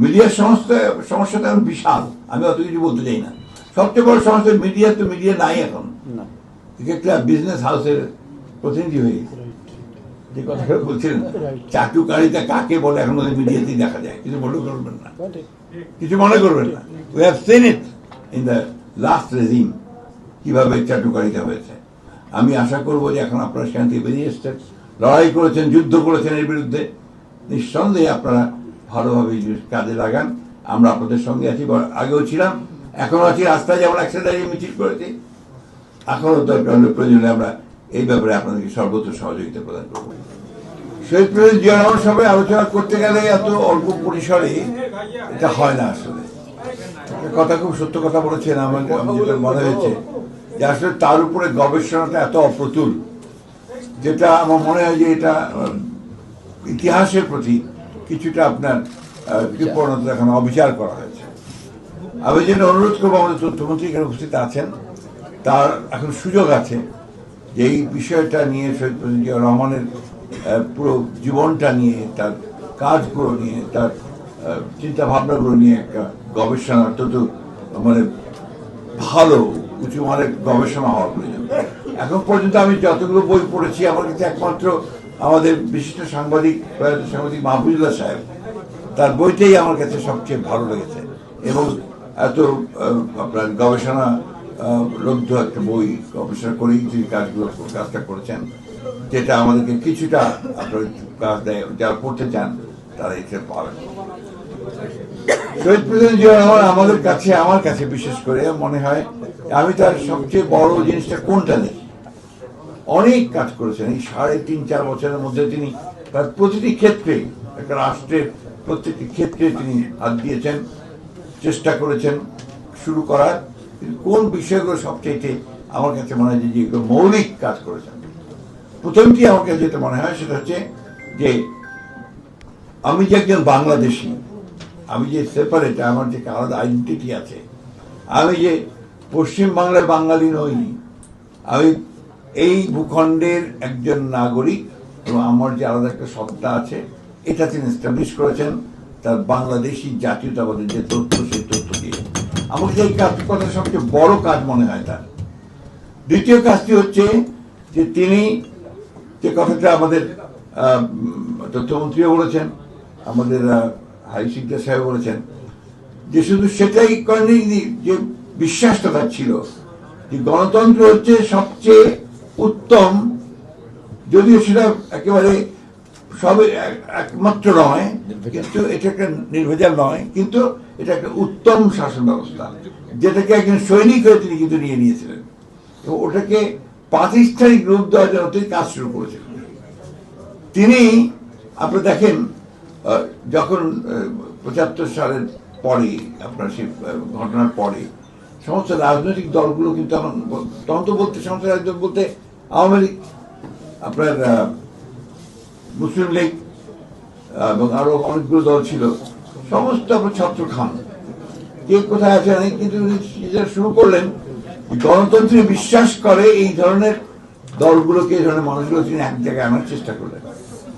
মিডিয়ার সমস্যা তো এখন বিশাল, আমি অত কিছু বলতে চাই না। সবচেয়ে বড় সমস্যা মিডিয়া নাই এখন, একটা বিজনেস হাউসের প্রতিনিধি হয়ে গেছে। যে কথাটা বলছিলেন চাটুকারিতা কাকে বলে এখন ওদের মিডিয়াতেই দেখা যায়, কিছু মনে করবেন না, কিছু মনে করবেন না। We have seen it in the last regime কিভাবে চাটুকারিতা হয়েছে। আমি আশা করবো যে এখন আপনারা সেখান থেকে বেরিয়ে এসছেন, লড়াই করেছেন, যুদ্ধ করেছেন এর বিরুদ্ধে, নিঃসন্দেহে আপনারা ভালোভাবে কাজে লাগান। আমরা আপনাদের সঙ্গে আছি, আগেও ছিলাম, এখনো আছি। রাস্তায় যেমন একসাথে দাঁড়িয়ে মিছিল করেছি, এখনো দরকার হলে প্রয়োজনে আমরা এই ব্যাপারে আপনাদেরকে সর্বোচ্চ সহযোগিতা প্রদান করব। শহীদ প্রেসিডেন্ট জিয়া রহমান সবাই আলোচনা করতে গেলে এত অল্প পরিসরে এটা হয় না। আসলে কথা খুব সত্য কথা বলেছেন, আমার যেটা মনে হয়েছে যে আসলে তার উপরে গবেষণাটা এত অপ্রতুল, যেটা আমার মনে হয় যে এটা ইতিহাসের প্রতি কিছুটা আপনার কৃপণতা এখন অবিচার করা হয়েছে। আমি যেন অনুরোধ করবো, আমাদের তথ্যমন্ত্রী এখানে উপস্থিত আছেন, তার এখন সুযোগ আছে যে এই বিষয়টা নিয়ে শহীদ প্রেসিডেন্ট জিয়া রহমানের পুরো জীবনটা নিয়ে, তার কাজগুলো নিয়ে, তার চিন্তা ভাবনাগুলো নিয়ে একটা গবেষণা, অত্যন্ত মানে ভালো উঁচু মানের গবেষণা হওয়ার প্রয়োজন। এখন পর্যন্ত আমি যতগুলো বই পড়েছি, আমার কাছে একমাত্র আমাদের বিশিষ্ট সাংবাদিক মাহফুজুল্লাহ সাহেব, তার বইটাই আমার কাছে সবচেয়ে ভালো লেগেছে। এবং এত আপনার গবেষণা লব্ধ একটা বই, গবেষণা করেই যে কাজটা করেছেন, যেটা আমাদেরকে কিছুটা আপনার কাজ দেয়। যারা পড়তে চান তারা এটা পাবেন। শহীদ প্রেসিডেন্ট জিয়া রহমান আমার কাছে বিশেষ করে মনে হয়, আমি তার সবচেয়ে বড় জিনিসটা কোনটা দেখি, অনেক কাজ করেছেন এই 3.5-4 বছরের মধ্যে। তিনি তার প্রতিটি ক্ষেত্রে, একটা রাষ্ট্রের প্রত্যেকটি ক্ষেত্রে তিনি হাত দিয়েছেন, চেষ্টা করেছেন শুরু করার। কোন বিষয়গুলো সবচেয়ে আমার কাছে মনে হয় যে এগুলো মৌলিক কাজ করেছেন, প্রথমটি আমার কাছে যেটা মনে হয় সেটা হচ্ছে যে আমি যে একজন বাংলাদেশি, আমি যে সেপারেট, আমার যে আলাদা আইডেন্টিটি আছে, আমি যে পশ্চিম বাংলার বাঙালি নই, আমি এই ভূখণ্ডের একজন নাগরিক, এবং আমার যে আলাদা একটা সত্তা আছে, এটা তিনি এস্টাবলিশ করেছেন তার বাংলাদেশি জাতীয়তাবাদের যে তথ্য, সেই তথ্য দিয়ে। আমার কাছে এই কথা সবচেয়ে বড় কাজ মনে হয় তার। দ্বিতীয় কাজটি হচ্ছে যে তিনি যে কথাটা আমাদের তথ্যমন্ত্রীও বলেছেন, আমাদের হাই সিকদার সাহেব বলেছেন, যে শুধু সেটাই করেনি, যে বিশ্বাসটা তার ছিল যে গণতন্ত্র হচ্ছে সবচেয়ে উত্তম, যদিও সেটা একেবারে সবে একমাত্র নয়, কিন্তু এটা একটা নির্ভেজাল নয়, কিন্তু এটা একটা উত্তম শাসন ব্যবস্থা, যেটাকে একজন সৈনিক হয়ে তিনি কিন্তু নিয়ে নিয়েছিলেন এবং ওটাকে প্রাতিষ্ঠানিক রূপ দেওয়ার জন্য তিনি কাজ শুরু করেছিলেন। তিনি আপনি দেখেন, যখন 75 সালের পরে, আপনার সেই ঘটনার পরে সমস্ত রাজনৈতিক দলগুলো কিন্তু তখন তো বলতে, সমস্ত রাজনৈতিক বলতে আওয়ামী লীগ, আপনার মুসলিম লীগ এবং আরো অনেকগুলো দল ছিল, সমস্ত আপনার ছাত্র খান, কে কোথায় আছে নাই, কিন্তু শুরু করলেন গণতন্ত্রে বিশ্বাস করে এই ধরনের দলগুলোকে, এই ধরনের মানুষগুলো তিনি এক জায়গায় আনার চেষ্টা করলেন।